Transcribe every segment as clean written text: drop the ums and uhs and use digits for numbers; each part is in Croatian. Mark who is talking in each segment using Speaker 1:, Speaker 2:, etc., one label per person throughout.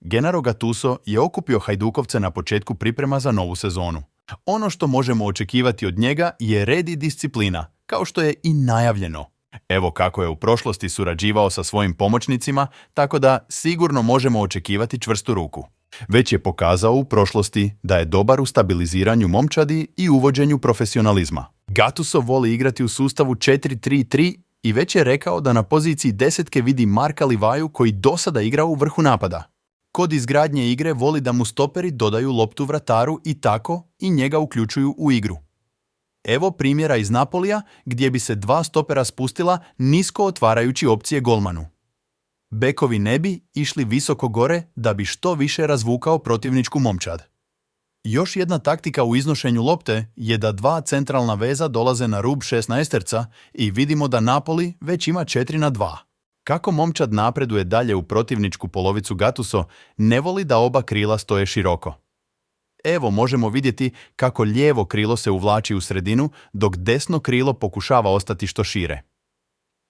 Speaker 1: Gennaro Gattuso je okupio Hajdukovce na početku priprema za novu sezonu. Ono što možemo očekivati od njega je red i disciplina, kao što je i najavljeno. Evo kako je u prošlosti surađivao sa svojim pomoćnicima, tako da sigurno možemo očekivati čvrstu ruku. Već je pokazao u prošlosti da je dobar u stabiliziranju momčadi i uvođenju profesionalizma. Gattuso voli igrati u sustavu 4-3-3 i već je rekao da na poziciji desetke vidi Marka Livaju koji dosada igra u vrhu napada. Kod izgradnje igre voli da mu stoperi dodaju loptu vrataru i tako i njega uključuju u igru. Evo primjera iz Napolija gdje bi se dva stopera spustila nisko otvarajući opcije golmanu. Bekovi ne bi išli visoko gore da bi što više razvukao protivničku momčad. Još jedna taktika u iznošenju lopte je da dva centralna veza dolaze na rub 16-terca i vidimo da Napoli već ima 4-2. Kako momčad napreduje dalje u protivničku polovicu, Gattuso ne voli da oba krila stoje široko. Evo možemo vidjeti kako lijevo krilo se uvlači u sredinu, dok desno krilo pokušava ostati što šire.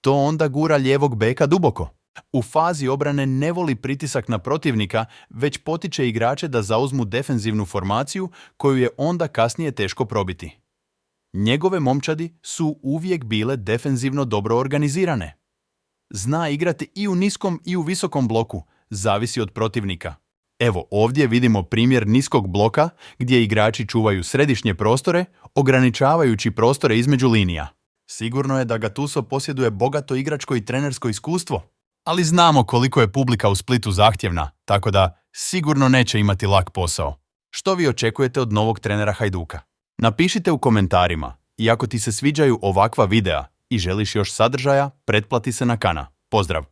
Speaker 1: To onda gura lijevog beka duboko. U fazi obrane ne voli pritisak na protivnika, već potiče igrače da zauzmu defenzivnu formaciju koju je onda kasnije teško probiti. Njegove momčadi su uvijek bile defenzivno dobro organizirane. Zna igrati i u niskom i u visokom bloku, zavisi od protivnika. Evo ovdje vidimo primjer niskog bloka gdje igrači čuvaju središnje prostore, ograničavajući prostore između linija. Sigurno je da Gattuso posjeduje bogato igračko i trenersko iskustvo, ali znamo koliko je publika u Splitu zahtjevna, tako da sigurno neće imati lak posao. Što vi očekujete od novog trenera Hajduka? Napišite u komentarima i ako ti se sviđaju ovakva videa i želiš još sadržaja, pretplati se na kanal. Pozdrav!